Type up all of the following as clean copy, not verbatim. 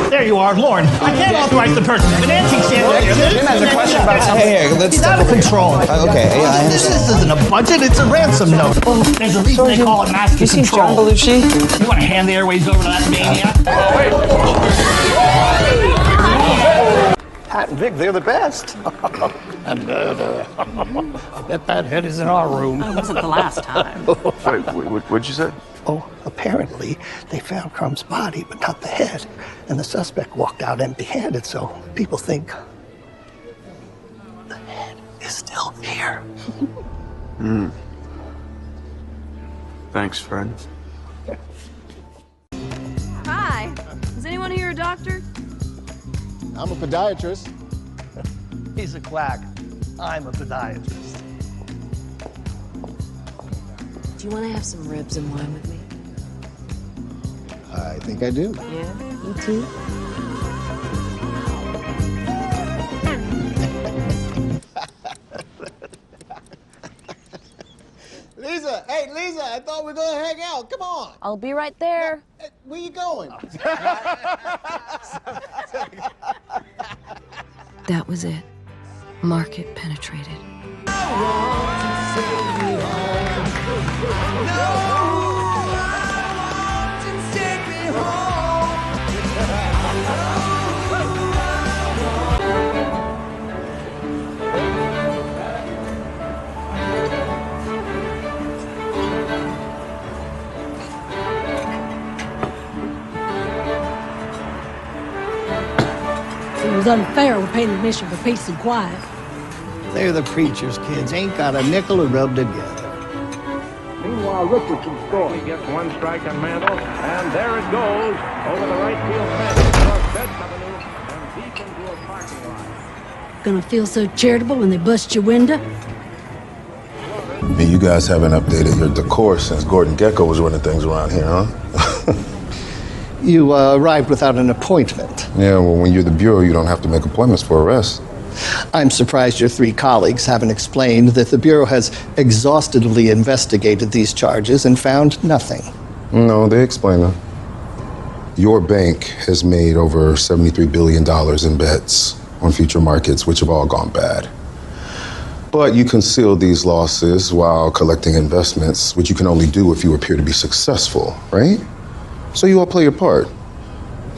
There you are, Lauren. I can't authorize the person. An antique chandelier. Jim has a question about something. Hey, let's He's out of control. Okay, yeah, This isn't a budget, it's a ransom note. There's a reason they call it master You see John control. Belushi? You want to hand the airways over to that maniac? Pat and Vic, they're the best. And that head is in our room. It wasn't the last time. Wait, what'd you say? Oh, apparently they found Crumb's body, but not the head. And the suspect walked out empty-handed, so people think the head is still here. Thanks, friend. Hi. Is anyone here a doctor? I'm a podiatrist. He's a quack. I'm a podiatrist. Do you want to have some ribs and wine with me? I think I do. Yeah, me too. Lisa, hey, Lisa, I thought we were going to hang out. Come on. I'll be right there. Hey, where you going? That was it. Market penetrated. It was unfair we paid admission for peace and quiet. They're the preacher's kids. Ain't got a nickel to rub together. Meanwhile, Richardson scores. He gets one strike on Mantle, and there it goes over the right field fence across Bedford Avenue and deep into a parking lot. Gonna feel so charitable when they bust your window? And you guys haven't updated your decor since Gordon Gekko was running things around here, huh? You arrived without an appointment. Yeah, well, when you're the Bureau, you don't have to make appointments for arrests. I'm surprised your three colleagues haven't explained that the Bureau has exhaustively investigated these charges and found nothing. No, they explain them. Your bank has made over $73 billion in bets on future markets, which have all gone bad. But you conceal these losses while collecting investments, which you can only do if you appear to be successful, right? So you all play your part.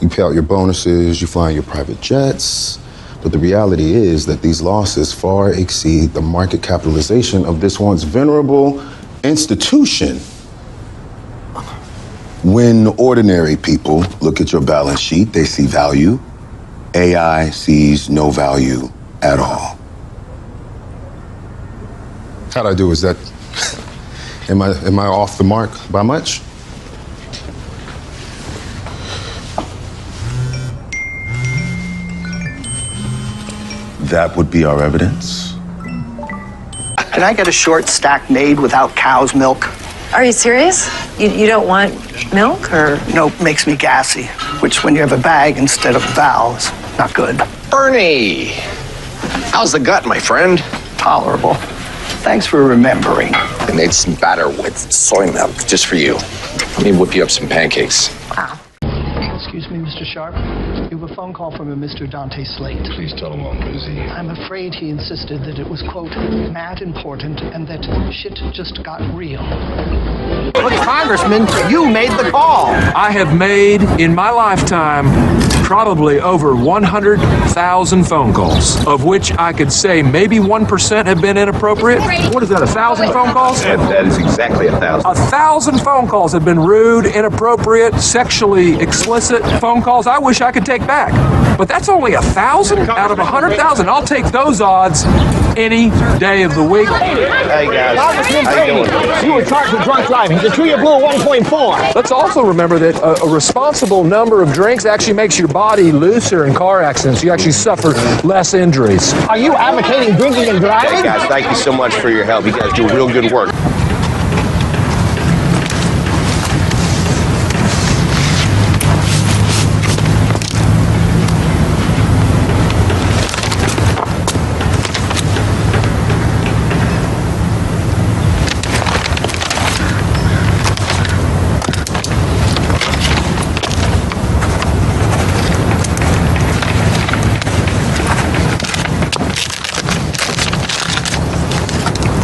You pay out your bonuses, you fly in your private jets. But the reality is that these losses far exceed the market capitalization of this once venerable institution. When ordinary people look at your balance sheet, they see value. AI sees no value at all. How'd I do? Is that, am I off the mark by much? That would be our evidence. Can I get a short stack made without cow's milk? Are you serious? You don't want milk or? Nope, makes me gassy, which when you have a bag instead of a vowel is not good. Ernie! How's the gut, my friend? Tolerable. Thanks for remembering. I made some batter with soy milk just for you. Let me whip you up some pancakes. Wow. Excuse me, Mr. Sharp. You have a phone call from a Mr. Dante Slate. Please tell him I'm busy. I'm afraid he insisted that it was, quote, mad important and that shit just got real. But Congressman, you made the call. I have made, in my lifetime, probably over 100,000 phone calls, of which I could say maybe 1% have been inappropriate. What is that, 1,000 phone calls? That is exactly 1,000. 1,000 phone calls have been rude, inappropriate, sexually explicit phone calls I wish I could take back. But that's only 1,000 out of 100,000. I'll take those odds any day of the week. Hey, guys. Congressman How you doing? Brady, you were charged with drunk driving. The tree blew 1.4. Let's also remember that a responsible number of drinks actually makes your body looser in car accidents. You actually suffer less injuries. Are you advocating drinking and driving? Hey, guys, thank you so much for your help. You guys do real good work.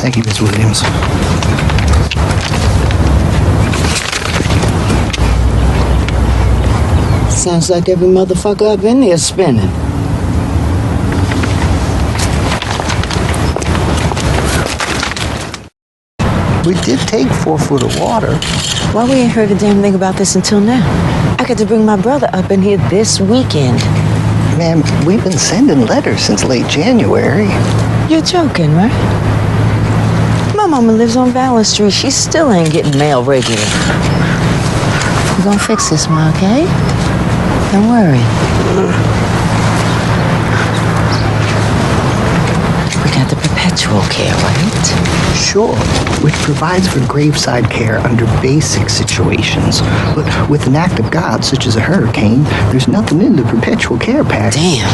Thank you, Ms. Williams. Sounds like every motherfucker up in there's spinning. We did take 4 foot of water. Why we ain't heard a damn thing about this until now? I got to bring my brother up in here this weekend. Ma'am, we've been sending letters since late January. You're joking, right? My mama lives on Valley Street. She still ain't getting mail regular. We're gonna fix this, Ma, okay? Don't worry. We got the perpetual care, right? Sure, which provides for graveside care under basic situations. But with an act of God, such as a hurricane, there's nothing in the perpetual care package. Damn.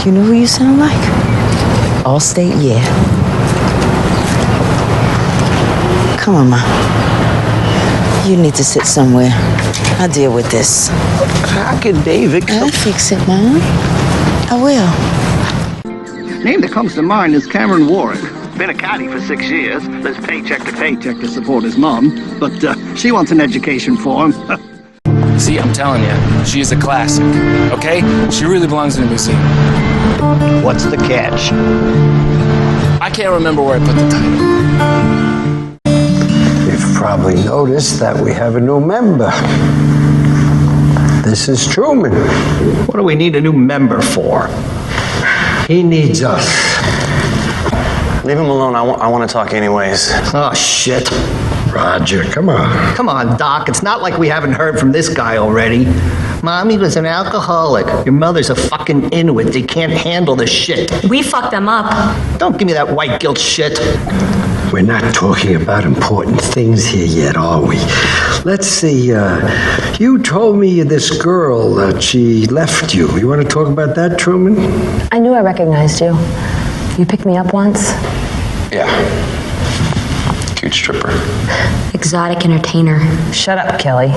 You know who you sound like? Allstate, yeah. Come on, Ma. You need to sit somewhere. I'll deal with this. How can David... I'll fix it, Mom. I will. Name that comes to mind is Cameron Warren. Been a caddy for 6 years. Lives paycheck to paycheck to support his mom. But she wants an education for him. See, I'm telling you, she is a classic, okay? She really belongs in a museum. What's the catch? I can't remember where I put the title. You've probably noticed that we have a new member. This is Truman. What do we need a new member for? He needs us. Leave him alone. I want to talk anyways. Oh, shit. Roger, come on. Come on, Doc. It's not like we haven't heard from this guy already. Mommy was an alcoholic. Your mother's a fucking Inuit. They can't handle the shit. We fucked them up. Don't give me that white guilt shit. We're not talking about important things here yet, are we? Let's see, you told me this girl that she left you. You want to talk about that, Truman? I knew I recognized you. You picked me up once. Yeah. Cute stripper. Exotic entertainer. Shut up, Kelly.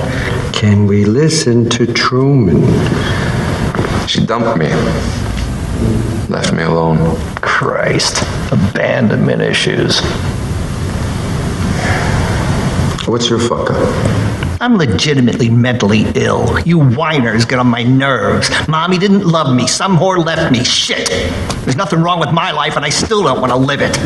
Can we listen to Truman? She dumped me. Left me alone. Christ. Abandonment issues. What's your fuck up? I'm legitimately mentally ill. You whiners get on my nerves. Mommy didn't love me. Some whore left me. Shit. There's nothing wrong with my life, and I still don't want to live it.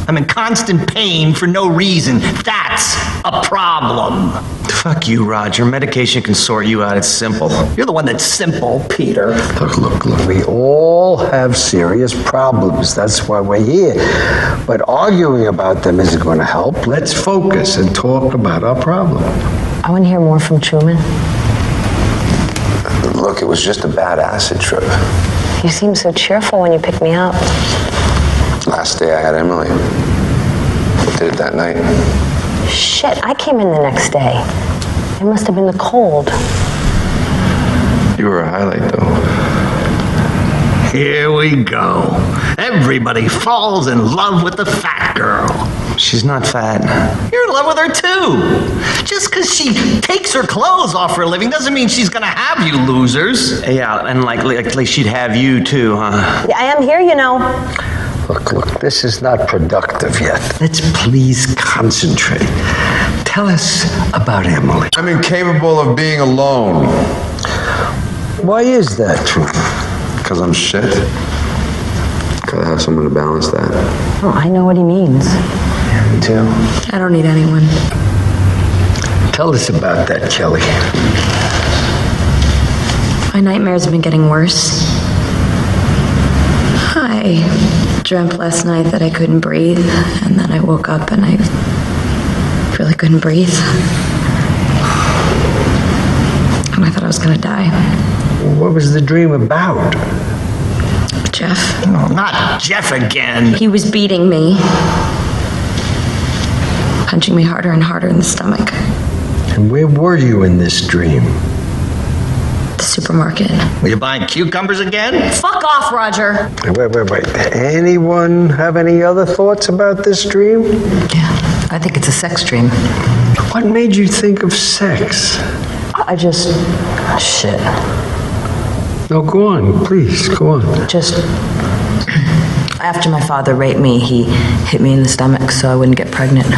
I'm in constant pain for no reason. That's a problem. Fuck you, Roger. Medication can sort you out. It's simple. You're the one that's simple, Peter. Look. We all have serious problems. That's why we're here. But arguing about them isn't going to help. Let's focus and talk about our problem. I want to hear more from Truman. Look, it was just a bad acid trip. You seemed so cheerful when you picked me up. Last day I had Emily. Did it that night. Shit, I came in the next day. It must have been the cold. You were a highlight, though. Here we go. Everybody falls in love with the fat girl. She's not fat. You're in love with her, too. Just because she takes her clothes off for a living doesn't mean she's going to have you losers. Yeah, and like she'd have you, too, huh? Yeah, I am here, you know. Look, this is not productive yet. Let's please concentrate. Tell us about Emily. I'm incapable of being alone. Why is that, Truman? Because I'm shit. Gotta have someone to balance that. Oh, I know what he means. Yeah, me too. I don't need anyone. Tell us about that, Kelly. My nightmares have been getting worse. I dreamt last night that I couldn't breathe, and then I woke up and I really couldn't breathe. And I thought I was gonna die. What was the dream about? Jeff. No, not Jeff again. He was beating me. Punching me harder and harder in the stomach. And where were you in this dream? The supermarket. Were you buying cucumbers again? Fuck off, Roger. Wait. Anyone have any other thoughts about this dream? Yeah, I think it's a sex dream. What made you think of sex? I just... shit. No, go on, please, go on. Just... After my father raped me, he hit me in the stomach so I wouldn't get pregnant.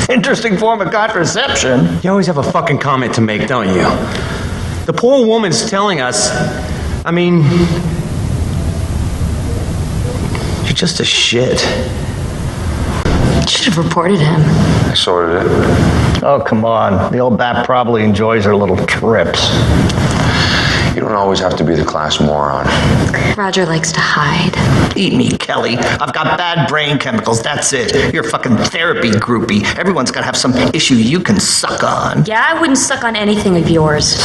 Interesting form of contraception. You always have a fucking comment to make, don't you? The poor woman's telling us, I mean, you're just a shit. You should have reported him. I sorted it. Oh, come on. The old bat probably enjoys her little trips. You don't always have to be the class moron. Roger likes to hide. Eat me, Kelly. I've got bad brain chemicals, that's it. You're a fucking therapy groupie. Everyone's gotta have some issue you can suck on. Yeah, I wouldn't suck on anything of yours.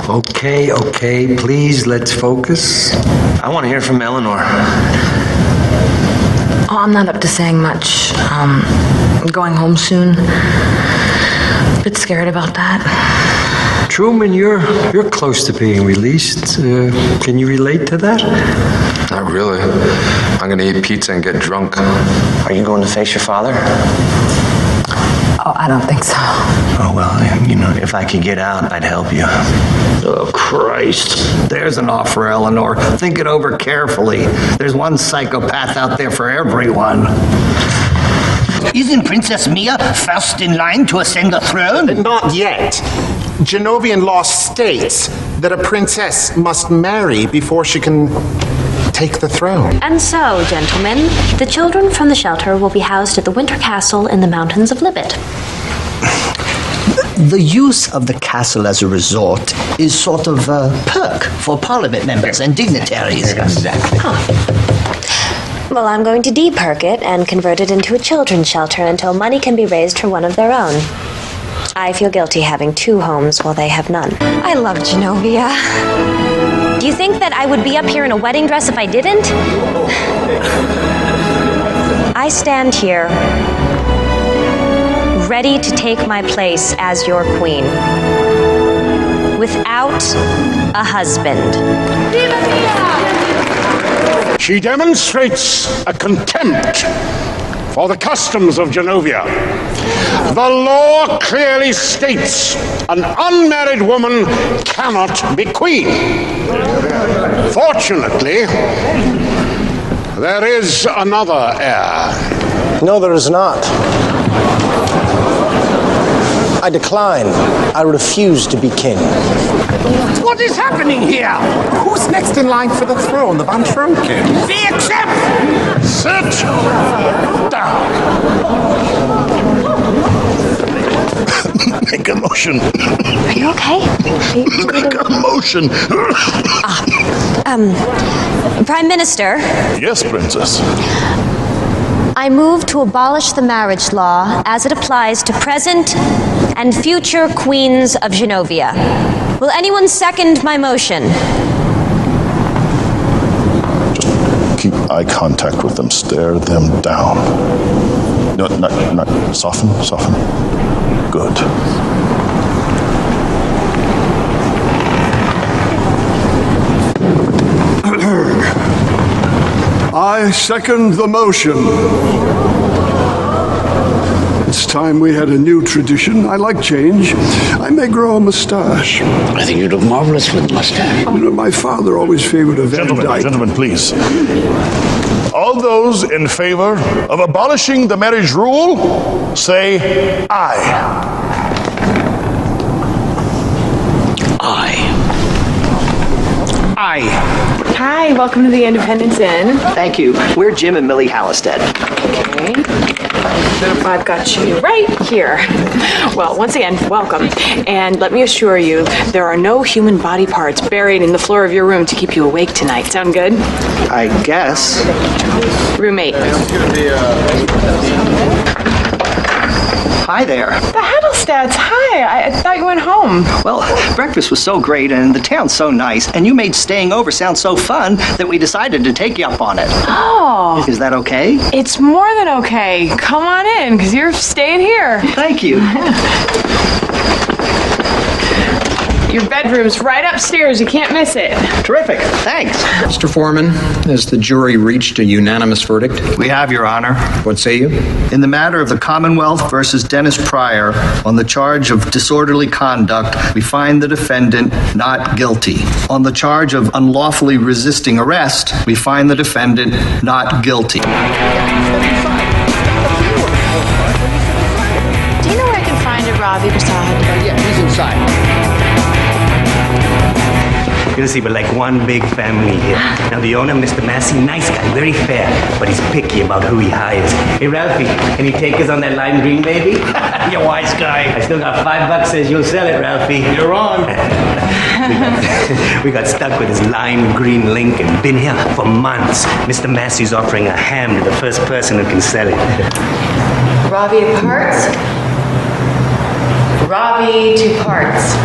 Okay, please, let's focus. I want to hear from Eleanor. Oh, I'm not up to saying much. I'm going home soon. A bit scared about that. Truman, you're close to being released. Can you relate to that? Not really. I'm gonna eat pizza and get drunk. Are you going to face your father? Oh, I don't think so. Oh, well, if I could get out, I'd help you. Oh, Christ. There's an offer, Eleanor. Think it over carefully. There's one psychopath out there for everyone. Isn't Princess Mia first in line to ascend the throne? Not yet. Genovian law states that a princess must marry before she can take the throne. And so, gentlemen, the children from the shelter will be housed at the Winter Castle in the mountains of Libet. The use of the castle as a resort is sort of a perk for parliament members and dignitaries. Exactly. Well, I'm going to de-perk it and convert it into a children's shelter until money can be raised for one of their own. I feel guilty having two homes while they have none. I love Genovia. Do you think that I would be up here in a wedding dress if I didn't? I stand here, ready to take my place as your queen, without a husband. Viva Mia! She demonstrates a contempt for the customs of Genovia. The law clearly states an unmarried woman cannot be queen. Fortunately, there is another heir. No, there is not. I decline. I refuse to be king. What is happening here? Who's next in line for the throne? The Von Tromkin? We accept! Sit down. Make a motion. Are you okay? Make a motion. Prime Minister. Yes, Princess. I move to abolish the marriage law as it applies to present and future queens of Genovia. Will anyone second my motion? Just keep eye contact with them. Stare them down. No, not soften. Good. I second the motion. It's time we had a new tradition. I like change. I may grow a mustache. I think you look marvelous with a mustache. My father always favored a Van Dyke. Gentlemen, please. All those in favor of abolishing the marriage rule, say aye. Aye. Aye. Hi, welcome to the Independence Inn. Thank you. We're Jim and Millie Hallistead. Okay. I've got you right here. Well, once again, welcome. And let me assure you, there are no human body parts buried in the floor of your room to keep you awake tonight. Sound good? I guess. Roommate. Hi there. The Hattlestads, hi. I thought you went home. Well, breakfast was so great and the town's so nice, and you made staying over sound so fun that we decided to take you up on it. Oh. Is that okay? It's more than okay. Come on in, because you're staying here. Thank you. Your bedroom's right upstairs. You can't miss it. Terrific. Thanks. Mr. Foreman, has the jury reached a unanimous verdict? We have, Your Honor. What say you? In the matter of the Commonwealth versus Dennis Pryor, on the charge of disorderly conduct, we find the defendant not guilty. On the charge of unlawfully resisting arrest, we find the defendant not guilty. Do you know where I can find a Ravi Prasad? Yeah, he's inside. You see, we're like one big family here. Now, the owner, Mr. Massey, nice guy, very fair, but he's picky about who he hires. Hey, Ralphie, can you take us on that lime green, baby? You wise guy. I still got $5, says you'll sell it, Ralphie. You're on. we got stuck with this lime green Lincoln. Been here for months. Mr. Massey's offering a ham to the first person who can sell it. Ravi to parts. Ravi to parts.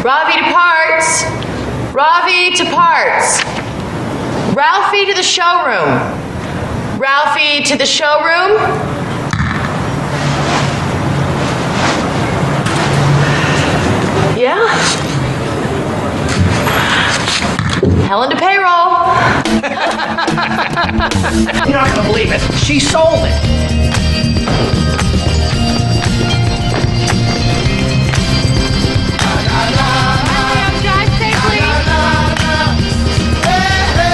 Ravi to parts. Ravi to parts. Ralphie to the showroom. Ralphie to the showroom. Yeah. Helen to payroll. You're not gonna believe it. She sold it.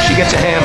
She gets a ham